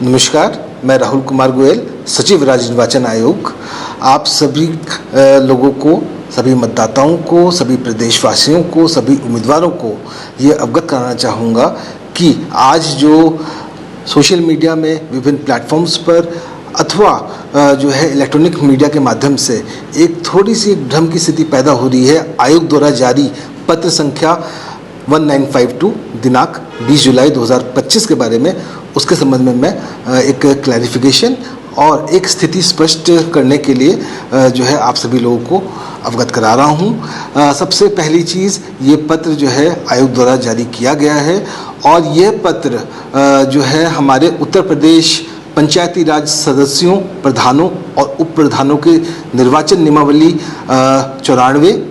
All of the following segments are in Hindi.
नमस्कार, मैं राहुल कुमार गोयल, सचिव राज्य निर्वाचन आयोग। आप सभी लोगों को, सभी मतदाताओं को, सभी प्रदेशवासियों को, सभी उम्मीदवारों को ये अवगत कराना चाहूँगा कि आज जो सोशल मीडिया में विभिन्न प्लेटफॉर्म्स पर अथवा जो है इलेक्ट्रॉनिक मीडिया के माध्यम से एक थोड़ी सी भ्रम की स्थिति पैदा हो रही है। आयोग द्वारा जारी पत्र संख्या 1952 दिनांक 20 जुलाई 2025 के बारे में, उसके संबंध में मैं एक क्लैरिफिकेशन और एक स्थिति स्पष्ट करने के लिए जो है आप सभी लोगों को अवगत करा रहा हूँ। सबसे पहली चीज़, ये पत्र जो है आयोग द्वारा जारी किया गया है और ये पत्र जो है हमारे उत्तर प्रदेश पंचायती राज सदस्यों, प्रधानों और उप प्रधानों के निर्वाचन नियमावली 94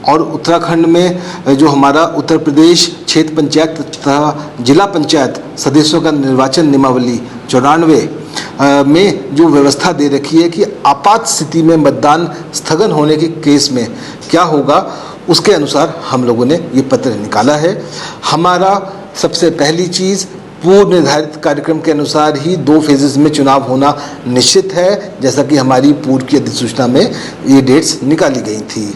और उत्तराखंड में जो हमारा उत्तर प्रदेश क्षेत्र पंचायत तथा जिला पंचायत सदस्यों का निर्वाचन नियमावली 94 में जो व्यवस्था दे रखी है कि आपात स्थिति में मतदान स्थगन होने के केस में क्या होगा, उसके अनुसार हम लोगों ने ये पत्र निकाला है। हमारा सबसे पहली चीज़, पूर्व निर्धारित कार्यक्रम के अनुसार ही 2 फेजेस में चुनाव होना निश्चित है, जैसा कि हमारी पूर्व की अधिसूचना में ये डेट्स निकाली गई थी।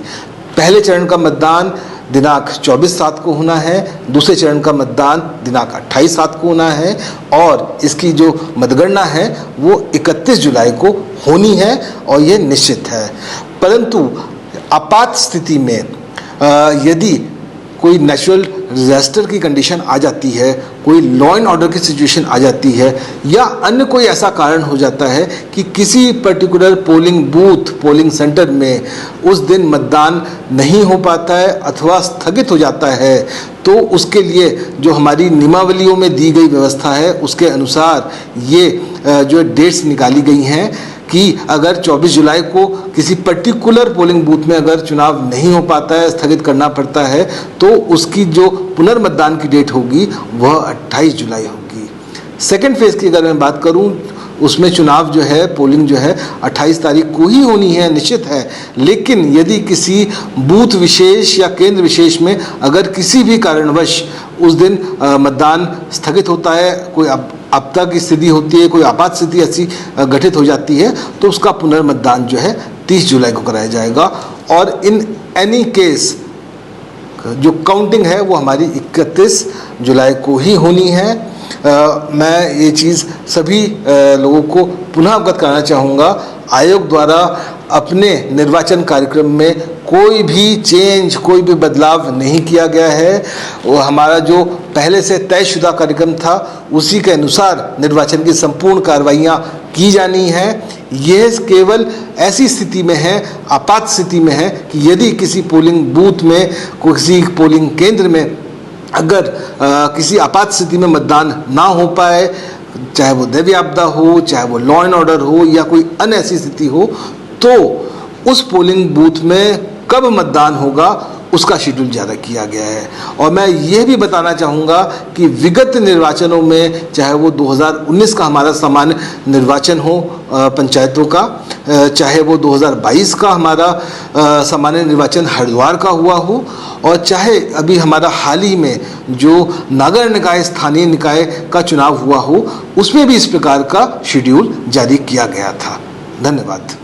पहले चरण का मतदान दिनांक 24/7 को होना है, दूसरे चरण का मतदान दिनांक 28/7 को होना है और इसकी जो मतगणना है वो 31 जुलाई को होनी है और ये निश्चित है। परंतु आपात स्थिति में यदि कोई नेचुरल डिजास्टर की कंडीशन आ जाती है, कोई लॉ एंड ऑर्डर की सिचुएशन आ जाती है या अन्य कोई ऐसा कारण हो जाता है कि किसी particular polling booth, polling centre में उस दिन मतदान नहीं हो पाता है अथवा स्थगित हो जाता है, तो उसके लिए जो हमारी नियमावलियों में दी गई व्यवस्था है उसके अनुसार ये जो डेट्स निकाली गई हैं कि अगर 24 जुलाई को किसी पर्टिकुलर पोलिंग बूथ में अगर चुनाव नहीं हो पाता है, स्थगित करना पड़ता है, तो उसकी जो पुनर्मतदान की डेट होगी वह 28 जुलाई होगी। सेकेंड फेज़ की अगर मैं बात करूं, उसमें चुनाव जो है, पोलिंग जो है 28 तारीख को ही होनी है, निश्चित है। लेकिन यदि किसी बूथ विशेष या केंद्र विशेष में अगर किसी भी कारणवश उस दिन मतदान स्थगित होता है, कोई आपदा की स्थिति होती है, कोई आपात स्थिति ऐसी गठित हो जाती है, तो उसका पुनर्मतदान जो है 30 जुलाई को कराया जाएगा और इन एनी केस जो काउंटिंग है वो हमारी 31 जुलाई को ही होनी है। मैं ये चीज़ सभी लोगों को पुनः अवगत कराना चाहूँगा, आयोग द्वारा अपने निर्वाचन कार्यक्रम में कोई भी चेंज, कोई भी बदलाव नहीं किया गया है। वो हमारा जो पहले से तयशुदा कार्यक्रम था उसी के अनुसार निर्वाचन की संपूर्ण कार्रवाइयाँ की जानी है। यह केवल ऐसी स्थिति में है, आपात स्थिति में है कि यदि किसी पोलिंग बूथ में, किसी पोलिंग केंद्र में अगर किसी आपात स्थिति में मतदान ना हो पाए, चाहे वो दैवीय आपदा हो, चाहे वो लॉ एंड ऑर्डर हो या कोई अन्य ऐसी स्थिति हो, तो उस पोलिंग बूथ में कब मतदान होगा उसका शेड्यूल जारी किया गया है। और मैं ये भी बताना चाहूँगा कि विगत निर्वाचनों में, चाहे वो 2019 का हमारा सामान्य निर्वाचन हो पंचायतों का, चाहे वो 2022 का हमारा सामान्य निर्वाचन हरिद्वार का हुआ हो, और चाहे अभी हमारा हाल ही में जो नगर निकाय, स्थानीय निकाय का चुनाव हुआ हो, उसमें भी इस प्रकार का शेड्यूल जारी किया गया था। धन्यवाद।